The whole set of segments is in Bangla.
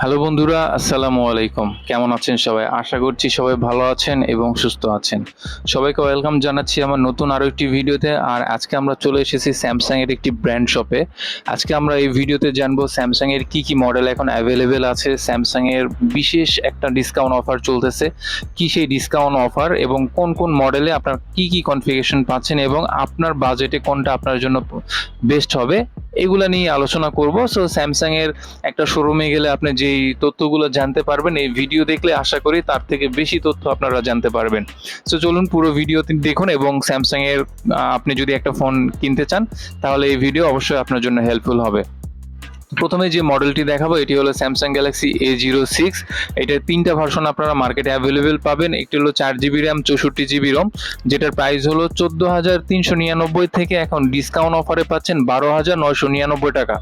হ্যালো বন্ধুরা, আসসালামু আলাইকুম। কেমন আছেন সবাই? আশা করছি সবাই ভালো আছেন এবং সুস্থ আছেন। সবাইকে ওয়েলকাম জানাচ্ছি আমার নতুন আরও একটি ভিডিওতে। আর আজকে আমরা চলে এসেছি স্যামসাং এর একটি ব্র্যান্ড শপে। আজকে আমরা এই ভিডিওতে জানবো স্যামসাং এর কি মডেল এখন অ্যাভেলেবেল আছে, স্যামসাং এর বিশেষ একটা ডিসকাউন্ট অফার চলতেছে, কি সেই ডিসকাউন্ট অফার এবং কোন কোন মডেলে আপনার কি কনফিগারেশন পাচ্ছেন এবং আপনার বাজেটে কোনটা আপনার জন্য বেস্ট হবে, এগুলা নিয়ে আলোচনা করব। সো স্যামসাং এর একটা শোরুমে গেলে আপনি যেই তথ্যগুলো জানতে পারবেন, এই ভিডিও দেখলে আশা করি তার থেকে বেশি তথ্য আপনারা জানতে পারবেন। সো চলুন পুরো ভিডিওতে দেখুন এবং স্যামসাং এর আপনি যদি একটা ফোন কিনতে চান তাহলে এই ভিডিও অবশ্যই আপনার জন্য হেল্পফুল হবে। প্রথমে যে মডেলটি দেখাবো এটি হলো স্যামসাং গ্যালাক্সি A06। এটার তিনটা ভার্সন আপনারা মার্কেটে অ্যাভেলেবেল পাবেন। একটি হলো 4GB র্যাম 64GB রম, যেটার প্রাইস হলো 14,399 থেকে এখন ডিসকাউন্ট অফারে পাচ্ছেন 12,999 টাকা।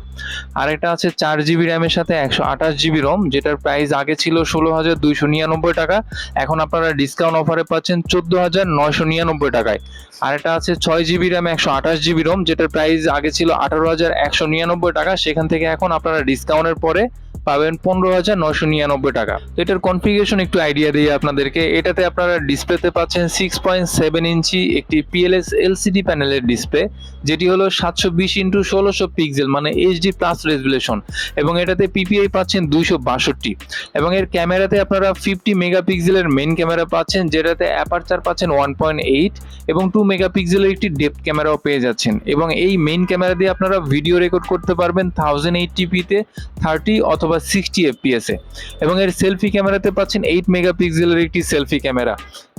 আর এটা আছে 4GB র্যামের সাথে 128GB রম, যেটার প্রাইস আগে ছিল 16,299 টাকা, এখন আপনারা ডিসকাউন্ট অফারে পাচ্ছেন 14,999 টাকায়। আর এটা আছে 6GB র্যাম 128GB রম, যেটার প্রাইস আগে ছিল 18,199 টাকা, সেখান থেকে এখন আপনারা ডিসকাউন্টের পরে পাবেন 15,999 টাকা। তো এটার কনফিগারেশন একটু আইডিয়া দিয়ে আপনাদেরকে। এটাতে আপনারা ডিসপ্লেতে পাচ্ছেন 6.7 ইঞ্চি একটি PLS LCD প্যানেলের ডিসপ্লে, যেটি হলো 720x1600 পিক্সেল মানে HD প্লাস রেজুলেশন, এবং এটাতে PPI পাচ্ছেন 262, এবং এর ক্যামেরাতে আপনারা 50 মেগাপিক্সেলের মেইন ক্যামেরা পাচ্ছেন, যেটাতে অ্যাপারচার পাচ্ছেন 1.8 এবং 2 মেগাপিক্সেলের একটি ডেপথ ক্যামেরাও পেয়ে যাচ্ছেন। এবং এই মেইন ক্যামেরা দিয়ে আপনারা ভিডিও রেকর্ড করতে পারবেন 1080p তে 30 অথবা 60 fps এ। এবং এর সেলফি ক্যামেরাতে পাচ্ছেন 8 মেগাপিক্সেলের একটি সেলফি ক্যামেরা।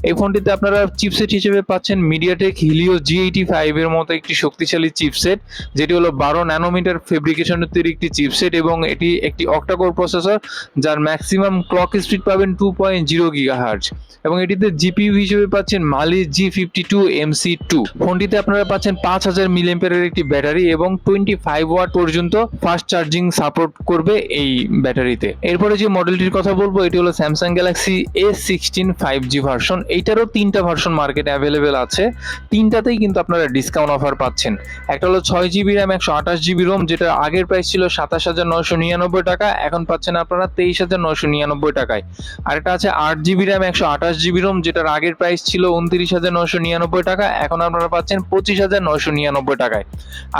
এই ফোনটিতে আপনারা চিপসেট হিসেবে পাচ্ছেন মিডিয়াটেক হিলিও G85 এর মতো একটি শক্তিশালী চিপসেট, যেটি হলো 12 ন্যানোমিটার ফেব্রিকেশনের তৈরি একটি চিপসেট, এবং এটি একটি অক্টাকোর প্রসেসর যার ম্যাক্সিমাম ক্লক স্পিড পাবেন 2.0 GHz। এবং এটিতে জিপিইউ হিসেবে পাচ্ছেন মালি G52 MC2। ফোনটিতে আপনারা পাচ্ছেন 5000 মিলিঅ্যাম্পিয়ারের একটি ব্যাটারি এবং 25 ওয়াট পর্যন্ত ফাস্ট চার্জিং সাপোর্ট করবে এই ব্যাটারিতে। এরপরে যে মডেলটির কথা বলবো এটি হলো Samsung Galaxy A16 5G version. এইটারও তিনটা ভার্সন মার্কেটে অ্যাভেলেবেল আছে, তিনটাতেই কিন্তু আপনারা ডিসকাউন্ট অফার পাচ্ছেন। একটা হলো 6GB র্যাম 128GB রোম, যেটা আগের প্রাইস ছিল 27,999 টাকা, এখন পাচ্ছেন আপনারা 23,999 টাকায়। আর এটা আছে 8GB র্যাম 128GB রোম, যেটার আগের প্রাইস ছিল 29,999 টাকা, এখন আপনারা পাচ্ছেন 25,999 টাকায়।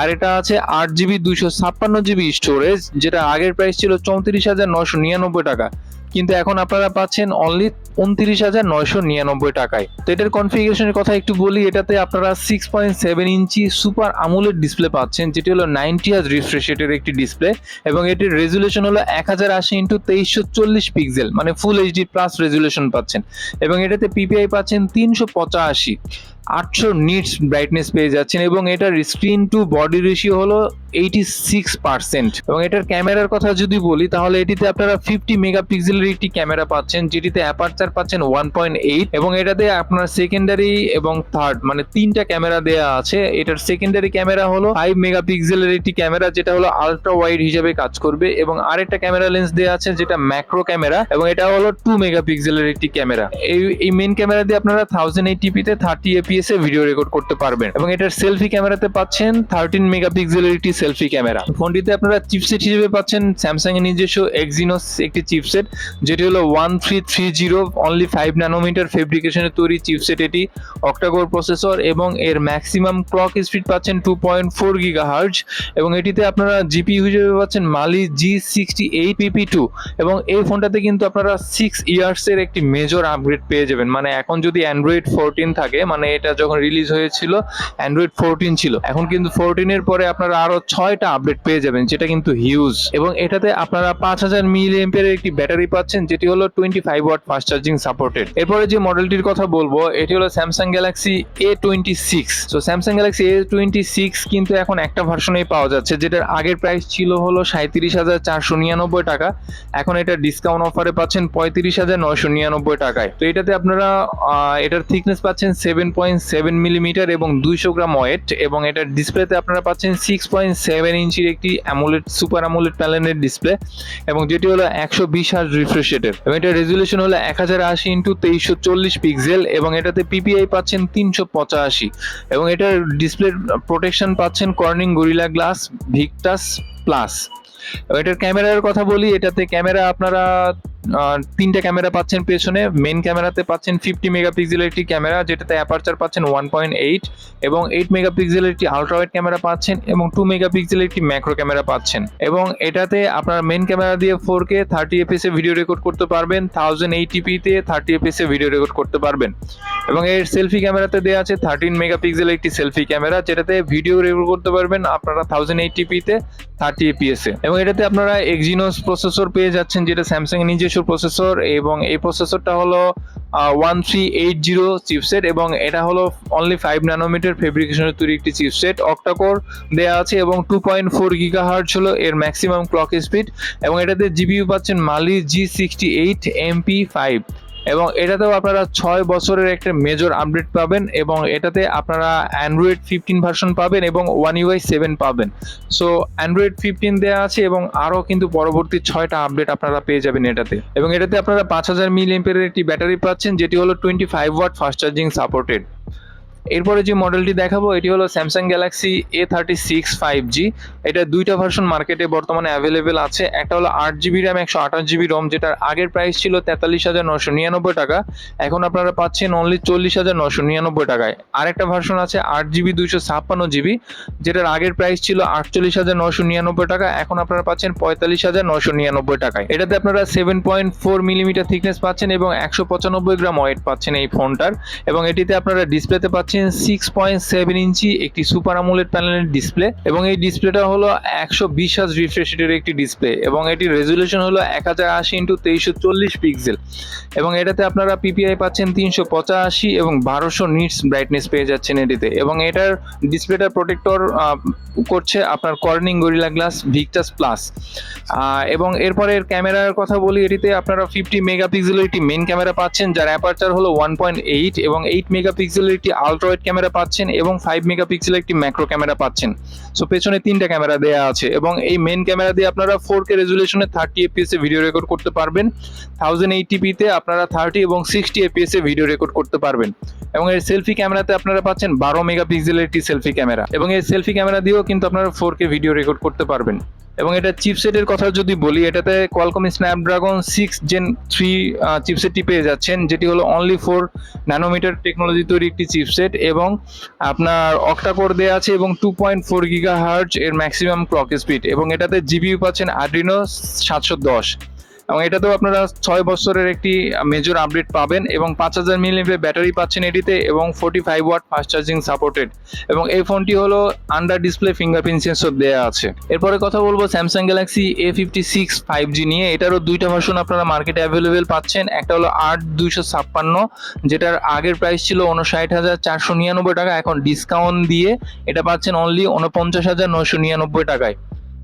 আর এটা আছে 8GB 256GB স্টোরেজ, যেটা আগের প্রাইস ছিল 34,999 টাকা, কিন্তু এখন আপনারা পাচ্ছেন অনলি 29,999 টাকায়। তো এটার কনফিগারেশনের কথা একটু বলি। এটাতে আপনারা 6.7 ইঞ্চি সুপার আমোলেড ডিসপ্লে পাচ্ছেন, যেটি হলো 90 হার্জ রিফ্রেশ রেটের একটি ডিসপ্লে, এবং এটির রেজুলেশন হলো 1080x2340 পিক্সেল মানে ফুল HD প্লাস রেজুলেশন পাচ্ছেন। এবং এটাতে PPI পাচ্ছেন 385, 800 নিটস ব্রাইটনেস পেয়ে যাচ্ছেন, এবং এটার স্ক্রিন টু বডি রেশিও হলো 86%। এবং এটার ক্যামেরার কথা যদি বলি তাহলে এটিতে আপনারা 50 মেগাপিক্সেলের একটি ক্যামেরা পাচ্ছেন, যেটিতে অ্যাপারচার পাচ্ছেন 1.8, এবং এটাতে আপনার সেকেন্ডারি এবং থার্ড মানে তিনটা ক্যামেরা দেয়া আছে। এটার সেকেন্ডারি ক্যামেরা হলো 5 মেগাপিক্সেলের একটি ক্যামেরা, যেটা হলো আলট্রা ওয়াইড হিসেবে কাজ করবে, এবং আরেকটা ক্যামেরা লেন্স দেয়া আছে যেটা ম্যাক্রো ক্যামেরা, এবং এটা হলো 2 মেগাপিক্সেলের একটি ক্যামেরা। এই মেইন ক্যামেরা দিয়ে আপনারা 1080p তে 30 fps এ ভিডিও রেকর্ড করতে পারবেন। এবং এটার সেলফি ক্যামেরাতে পাচ্ছেন 13 মেগাপিক্সেলের একটি সেলফি ক্যামেরা। ফোনটিতে আপনারা চিপসেট হিসেবে পাচ্ছেন স্যামসাং এর নিজস্ব Exynos একটি চিপসেট, যেটি হলো 1330 অনলি 5 ন্যানোমিটার ফেব্রিকেশনের তৈরি চিপসেট। এটি অক্টাকোর প্রসেসর, এবং এর ম্যাক্সিমাম ক্লক স্পিড পাচ্ছেন 2.4 GHz, এবং এটিতে আপনারা জিপিইউ হিসেবে পাচ্ছেন মালি G68 PP2। এবং এই ফোনটাতে কিন্তু আপনারা 6 ইয়ার্স এর একটি মেজর আপগ্রেড পেয়ে যাবেন। মানে এখন যদি অ্যান্ড্রয়েড 14 থাকে, মানে এটা যখন রিলিজ হয়েছিল অ্যান্ড্রয়েড 14 ছিল, এখন কিন্তু 14 এর পরে আপনারা আরো 6টা আপডেট পেয়ে যাবেন, যেটা কিন্তু হিউজ। এবং এটাতে আপনারা 5000 মিলিঅ্যাম্পিয়ারের একটি ব্যাটারি পাচ্ছেন, যেটি হলো 25 ওয়াট ফাস্ট চার্জিং সাপোর্টেড। এরপরে যে মডেলটির কথা বলবো এটি হলো স্যামসাং গ্যালাক্সি A26। তো স্যামসাং গ্যালাক্সি A26 কিন্তু এখন একটা ভার্সনেই পাওয়া যাচ্ছে, যেটার আগের প্রাইস ছিল হলো 37,499 টাকা, এখন এটা ডিসকাউন্ট অফারে পাচ্ছেন 35,999 টাকায়। তো এটাতে আপনারা এটার থিকনেস পাচ্ছেন 7.7 মিলিমিটার এবং 200 গ্রাম ওয়েট, এবং এটার ডিসপ্লেতে আপনারা পাচ্ছেন 6.7 ইঞ্চির একটি অ্যামোলেড সুপার অ্যামোলেড প্যানেলের ডিসপ্লে, এবং যেটি হলো 120 হার্জ রিফ্রেশ রেটের, এবং এটার রেজুলেশন হলো 1080x2340 পিক্সেল, এবং এটাতে PPI পাচ্ছেন 385, এবং এটার ডিসপ্লে প্রোটেকশন পাচ্ছেন Corning gorilla glass Victus plus. এটার ক্যামেরার কথা বলি, এটাতে ক্যামেরা আপনারা তিনটা ক্যামেরা পাচ্ছেন পেছনে। মেন ক্যামেরাতে পাচ্ছেন 50 মেগাপিক্সেলের একটি ক্যামেরা, যেটাতে অ্যাপারচার পাচ্ছেন 1.8 এবং 8 মেগাপিক্সেলের একটি আলট্রা ওয়াইড ক্যামেরা পাচ্ছেন এবং 2 মেগাপিক্সেলের একটি ম্যাক্রো ক্যামেরা পাচ্ছেন। এবং এটাতে আপনারা মেন ক্যামেরা দিয়ে 4K 30 fps এ ভিডিও রেকর্ড করতে পারবেন, 1080p তে 30 fps এ ভিডিও রেকর্ড করতে পারবেন। এবং এর সেলফি ক্যামেরাতে দেওয়া আছে 13 মেগাপিক্সেলের একটি সেলফি ক্যামেরা, যেটাতে ভিডিও রেকর্ড করতে পারবেন আপনারা 1080p তে 30 fps এ। এবং এটাতে আপনারা এক্সিনোস প্রসেসর পেয়ে যাচ্ছেন, যেটা স্যামসাং এর নিজস্ব প্রসেসর, এবং এই প্রসেসরটা হলো 1380 চিপসেট এবং এটা হলো অনলি 5 ন্যানোমিটার ফেব্রিকেশনের তৈরি একটি চিপসেট। অক্টাকোর দেওয়া আছে এবং 2.4 গিগাহার্টজ হলো এর ম্যাক্সিমাম ক্লক স্পিড। এবং এটাতে জিপিইউ পাচ্ছেন মালি G68 MP5 এবং এটাতেও আপনারা 6 বছরের একটা মেজর আপডেট পাবেন। এবং এটাতে আপনারা অ্যান্ড্রয়েড 15 ভার্সন পাবেন এবং One UI 7 পাবেন। সো অ্যান্ড্রয়েড 15 দেওয়া আছে এবং আরও কিন্তু পরবর্তী 6টা আপডেট আপনারা পেয়ে যাবেন এটাতে। এবং এটাতে আপনারা 5000 মিলিঅ্যাম্পিয়ারের একটি ব্যাটারি পাচ্ছেন, যেটি হলো 25 ওয়াট ফাস্ট চার্জিং সাপোর্টেড। এরপরে যে মডেলটি দেখাবো এটি হলো স্যামসাং গ্যালাক্সি A36 5G। এটা দুইটা ভার্সন মার্কেটে বর্তমানে অ্যাভেলেবেল আছে। একটা হলো 8GB র্যাম 128GB রোম, যেটার আগের প্রাইস ছিল 43,999 টাকা, এখন আপনারা পাচ্ছেন অনলি 40,999 টাকায়। আরেকটা ভার্সন আছে 8GB 256GB, যেটার আগের প্রাইস ছিল 48,999 টাকা, এখন আপনারা পাচ্ছেন 45,999 টাকায়। এটাতে আপনারা 7.4 মিলিমিটার থিকনেস পাচ্ছেন এবং 195 গ্রাম ওয়েট পাচ্ছেন এই ফোনটার। এবং এটিতে আপনারা ডিসপ্লেতে পাচ্ছেন 6.7 ইঞ্চি একটি সুপার আমোলেড প্যানেলের ডিসপ্লে এবং এই ডিসপ্লেটা হলো 120 হার্জ রিফ্রেশ রেটের একটি ডিসপ্লে এবং এটির রেজুলেশন হলো 1080x2340 পিক্সেল। এবং এটাতে আপনারা পিপিআই পাচ্ছেন 385 এবং 1200 নিটস ব্রাইটনেস পেয়ে যাচ্ছেন এটিতে। এবং এটার ডিসপ্লেটা প্রোটেক্টর করছে আপনার Corning gorilla glass Victus plus. এবং এরপরে এর ক্যামেরার কথা বলি, এটিতে আপনারা 50 মেগাপিক্সেলের একটি মেইন ক্যামেরা পাচ্ছেন, যার অ্যাপারচার হলো 1.8 এবং 8 মেগাপিক্সেলের একটি আলট্রা ওয়াইড ক্যামেরা পাচ্ছেন এবং 5 মেগাপিক্সেলের একটি ম্যাক্রো ক্যামেরা পাচ্ছেন। সো পেছনে তিনটা ক্যামেরা দেওয়া আছে এবং এই মেইন ক্যামেরা দিয়ে আপনারা 4K রেজুলেশনে 30 fps এ ভিডিও রেকর্ড করতে পারবেন, 1080p তে আপনারা 30 এবং 60 fps এ ভিডিও রেকর্ড করতে পারবেন। এবং এর সেলফি ক্যামেরাতে আপনারা পাচ্ছেন 12 মেগাপিক্সেলের একটি সেলফি ক্যামেরা এবং এই সেলফি ক্যামেরা দিয়েও কিন্তু আপনারা 4K ভিডিও রেকর্ড করতে পারবেন। এবং এটা চিপসেটের কথা যদি বলি, এটাতে কোয়ালকম স্ন্যাপড্রাগন 6 Gen 3 চিপসেটটি পেয়ে যাচ্ছেন, যেটি হলো অনলি 4 ন্যানোমিটার টেকনোলজি তৈরি একটি চিপসেট এবং আপনার অক্টাকোর দেওয়া আছে এবং 2.4 গিগাহার্টজ এর ম্যাক্সিমাম ক্লক স্পিড। এবং এটাতে জিপিইউ পাচ্ছেন Adreno 710 এবং এটাতেও আপনারা 6 বছরের একটি মেজর আপডেট পাবেন এবং 5000 মিলিঅ্যাম্পিয়ার ব্যাটারি পাচ্ছেন এটিতে এবং 45 ওয়াট ফাস্ট চার্জিং সাপোর্টেড। এবং এই ফোনটি হলো আন্ডার ডিসপ্লে ফিঙ্গারপ্রিন্ট সেন্সর দেওয়া আছে। এরপরে কথা বলবো স্যামসাং গ্যালাক্সি A56 5G নিয়ে। এটারও দুইটা ভার্সন আপনারা মার্কেটে অ্যাভেলেবেল পাচ্ছেন। একটা হলো 8256, যেটার আগের প্রাইস ছিল 59,499 টাকা, এখন ডিসকাউন্ট দিয়ে এটা পাচ্ছেন অনলি 49,999 টাকায়।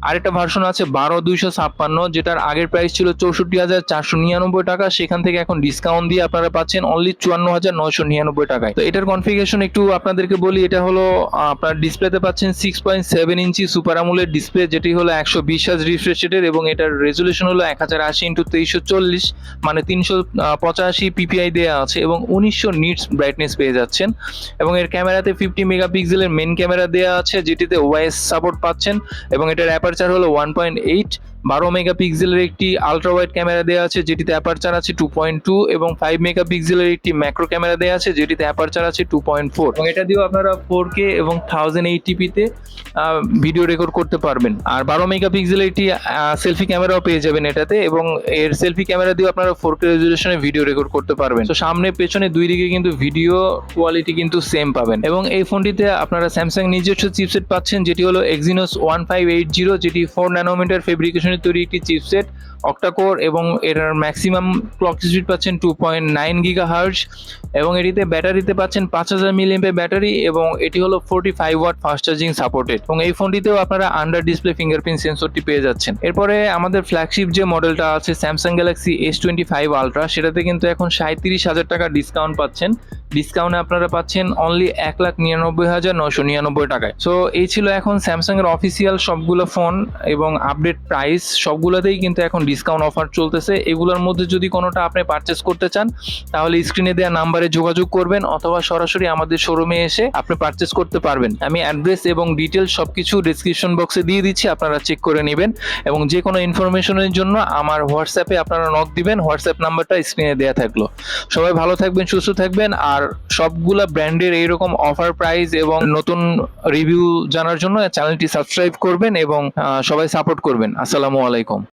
আরেকটা ভার্সন আছে 12256, যেটার আগের প্রাইস ছিল 64,499 টাকা, সেখান থেকে এখন ডিসকাউন্ট দিয়ে আপনারা পাচ্ছেন অনলি 54,999 টাকায়। তো এটার কনফিগারেশন একটু আপনাদেরকে বলি, এটা হলো আপনার ডিসপ্লেতে পাচ্ছেন 6.7 ইঞ্চি সুপার আমোলেড ডিসপ্লে, যেটি হলো 120 হার্জ রিফ্রেশ রেটের এবং এটার রেজুলেশন হলো 1080x2340 মানে 385 পিপিআই দেওয়া আছে এবং 1900 নিটস ব্রাইটনেস পেয়ে যাচ্ছেন। এবং এর ক্যামেরাতে 50 মেগাপিক্সেলের মেন ক্যামেরা দেওয়া আছে, যেটিতে ওআইএস সাপোর্ট পাচ্ছেন এবং এটার অ্যাপারচার হলো 1.8। 12 মেগাপিক্সেলের একটি আলট্রা ওয়াইড ক্যামেরা দেওয়া আছে, যেটিতে অ্যাপারচার আছে 2.2 এবং 5 মেগাপিক্সেলের একটি ম্যাক্রো ক্যামেরা দেওয়া আছে, যেটিতে অ্যাপারচার আছে 2.4 এবং এটা দিয়েও আপনারা 4K এবং 1080p তে ভিডিও রেকর্ড করতে পারবেন। আর 12 মেগাপিক্সেলের একটি সেলফি ক্যামেরাও পেয়ে যাবেন এটাতে এবং এর সেলফি ক্যামেরা দিয়েও আপনারা 4K রেজুলেশনে ভিডিও রেকর্ড করতে পারবেন। তো সামনে পেছনে দুই দিকে কিন্তু ভিডিও কোয়ালিটি কিন্তু সেম পাবেন। এবং এই ফোনটিতে আপনারা স্যামসাং নিজস্ব চিপসেট পাচ্ছেন, যেটি হলো Exynos 1580, যেটি 4 ন্যানোমিটার ফেব্রিকেশনের তৈরি একটি চিপসেট, অক্টাকোর এবং এর ম্যাক্সিমাম ক্লক স্পিড পাচ্ছেন 2.9 গিগাহার্টজ এবং এটিতে ব্যাটারিতে পাচ্ছেন 5000 মিলিঅ্যাম্পিয়ার ব্যাটারি এবং এটি হলো 45 ওয়াট ফাস্ট চার্জিং সাপোর্টেড। এবং এই ফোনটিতেও আপনারা আন্ডার ডিসপ্লে ফিঙ্গারপ্রিন্ট সেন্সরটি পেয়ে যাচ্ছেন। এরপরে আমাদের ফ্ল্যাগশিপ যে মডেলটা আছে স্যামসাং গ্যালাক্সি S25 আলট্রা, সেটাতে কিন্তু এখন 37,000 টাকা ডিসকাউন্ট পাচ্ছেন। ডিসকাউন্টে আপনারা পাচ্ছেন অনলি 1,99,999 টাকায়। সো এই ছিল এখন স্যামসাং এর অফিসিয়াল সবগুলো ফোন এবং আপডেট প্রাইস সবগুলোতেই কিন্তু এখন ডিসকাউন্ট অফার চলতেছে। এগুলোর মধ্যে যদি কোনোটা আপনি পারচেস করতে চান তাহলে স্ক্রিনে দেওয়া নাম্বারে যোগাযোগ করবেন অথবা সরাসরি আমাদের শোরুমে এসে আপনি পারচেস করতে পারবেন। আমি অ্যাড্রেস এবং ডিটেলস সবকিছু ডেসক্রিপশন বক্সে দিয়ে দিচ্ছি, আপনারা চেক করে নেবেন এবং যে কোনো ইনফরমেশনের জন্য আমার হোয়াটসঅ্যাপে আপনারা নক দিবেন। হোয়াটসঅ্যাপ নাম্বারটা স্ক্রিনে দেওয়া থাকলো। সবাই ভালো থাকবেন, সুস্থ থাকবেন, আর সবগুলা ব্র্যান্ডের এইরকম অফার প্রাইস এবং নতুন রিভিউ জানার জন্য চ্যানেলটি সাবস্ক্রাইব করবেন এবং সবাই সাপোর্ট করবেন। আসসালামু আলাইকুম।